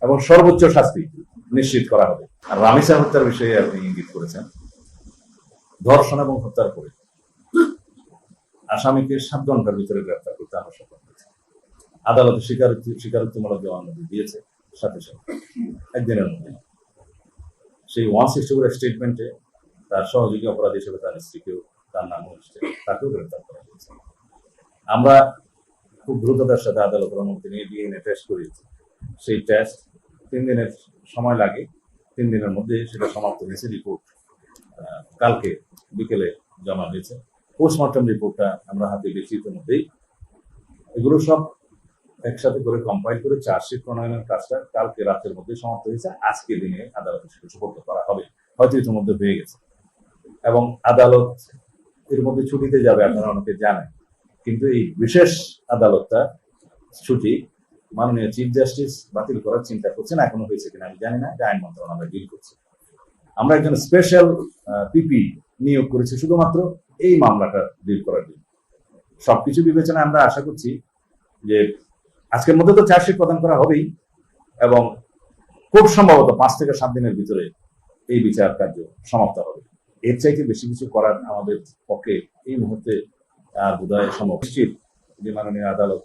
এবং সর্বোচ্চ শাস্তি নিশ্চিত করা হবে। আর রামিসা হত্যার বিষয়ে আপনি ইঙ্গিত করেছেন। ধর্ষণ এবং হত্যার পরে আসামিকে 7 ঘন্টার ভিতরে গ্রেফতার করতে আমরা সক্ষম হয়েছি। আদালতে স্বীকারোক্তিমূলক জবানবন্দি দিয়েছে সাথে সাথে একদিনের মধ্যে। সেই 164 স্টেটমেন্টে তার সহযোগী অপরাধী হিসেবে তার স্ত্রীকেও, তার নাম এসেছে, তাকেও গ্রেফতার করা হয়েছে। আমরা খুব দ্রুততার সাথে আদালতের অনুমতি নিয়ে ডিএনএ টেস্ট করিয়েছি। সেই টেস্ট 3 দিনের সময় লাগে। 3 দিনের মধ্যে সেটা সমাপ্ত হয়েছে। রিপোর্ট কালকে বিকেলে জমা হয়েছে। পোস্টমর্টম রিপোর্টটা আমরা হাতে পেয়েছি ইতিমধ্যেই। এগুলো সব একসাথে করে কম্পাইল করে চার্জশিট প্রণয়নের কাজটা কালকে রাতের মধ্যে সমাপ্ত হয়েছে। আজকে দিনে আদালতে সেটা সুপর্দ করা হবে, হয়তো ইতিমধ্যে হয়ে গেছে। এবং আদালত এর মধ্যে ছুটিতে যাবে, আপনারা অনেকে জানেন। কিন্তু এই বিশেষ আদালতটা ছুটি মাননীয় চিফ জাস্টিস বাতিল করার চিন্তা করছেন। এখনো হয়েছে কিনা আমি জানি না, এটা আইন মন্ত্রণালয় ডিল করছে। আমরা একজন স্পেশাল পিপি নিয়োগ করেছি শুধুমাত্র এই মামলাটা ডিল করার জন্য। সবকিছু বিবেচনায় আমরা আশা করছি যে আজকের মধ্যে তো চার্জশিট প্রদান করা হবেই, এবং খুব সম্ভবত 5 থেকে 7 দিনের ভিতরে এই বিচার কার্য সমাপ্ত হবে। এর চাইতে বেশি কিছু করার আমাদের পক্ষে এই মুহূর্তে আর বোধহয় সম্ভব। নিশ্চিত যে মাননীয় আদালত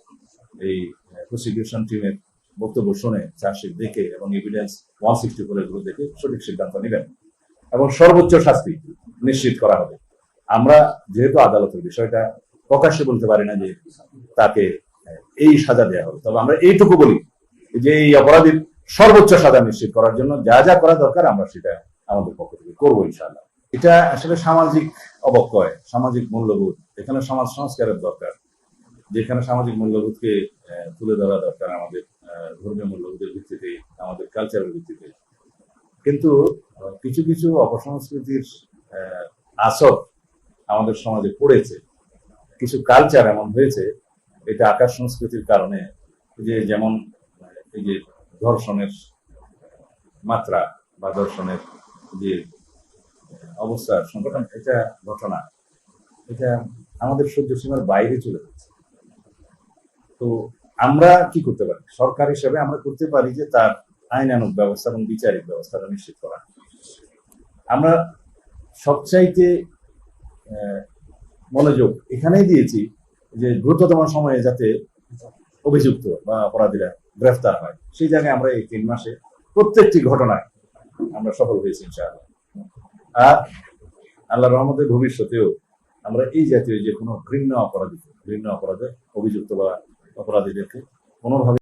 এই প্রসিকিউশন টিমের বক্তব্য শুনে, চার্জশিট দেখে এবং এভিডেন্স 164 এগুলো দেখে সঠিক সিদ্ধান্ত নেবেন এবং সর্বোচ্চ শাস্তি নিশ্চিত করা হবে। আমরা যেহেতু আদালতের বিষয়টা প্রকাশ্যে বলতে পারি না যে তাকে এই সাজা দেওয়া হবে, তবে আমরা এইটুকু বলি যে এই অপরাধীর সর্বোচ্চ সাজা নিশ্চিত করার জন্য যা যা করা দরকার আমরা সেটা আমাদের পক্ষ থেকে করবো ইনশাআল্লাহ। এটা আসলে সামাজিক অবক্ষয়, সামাজিক মূল্যবোধ। এখানে সমাজ সংস্কারের দরকার, যেখানে সামাজিক মূল্যবোধকে তুলে ধরা দরকার আমাদের ধর্মীয় মূল্যবোধের ভিত্তিতে, আমাদের কালচারের ভিত্তিতে। কিন্তু কিছু কিছু অপসংস্কৃতির আসর আমাদের সমাজে পড়েছে, কিছু কালচার এমন হয়েছে, এটা আকাশ সংস্কৃতির কারণে, যে যেমন এই যে ধর্ষণের মাত্রা বা ধর্ষণের যে অবস্থা সংগঠন, এটা ঘটনা, এটা আমাদের সহ্য সীমার বাইরে চলে যাচ্ছে। তো আমরা কি করতে পারি? সরকার হিসেবে আমরা করতে পারি যে তার আইনানুগ ব্যবস্থা এবং বিচারিক ব্যবস্থাটা নিশ্চিত করা। আমরা সবচাইতে মনোযোগ এখানেই দিয়েছি যে দ্রুততম সময়ে যাতে অভিযুক্ত বা অপরাধীরা গ্রেফতার হয়। সেই জায়গায় আমরা এই 3 মাসে প্রত্যেকটি ঘটনায় আমরা সফল হয়েছি ইনশাআল্লাহ। আর আল্লাহর রহমতে ভবিষ্যতেও আমরা এই জাতীয় যে কোনো ঘৃণ্য অপরাধে অভিযুক্ত বা অপরাধীদেরকে কোনোভাবে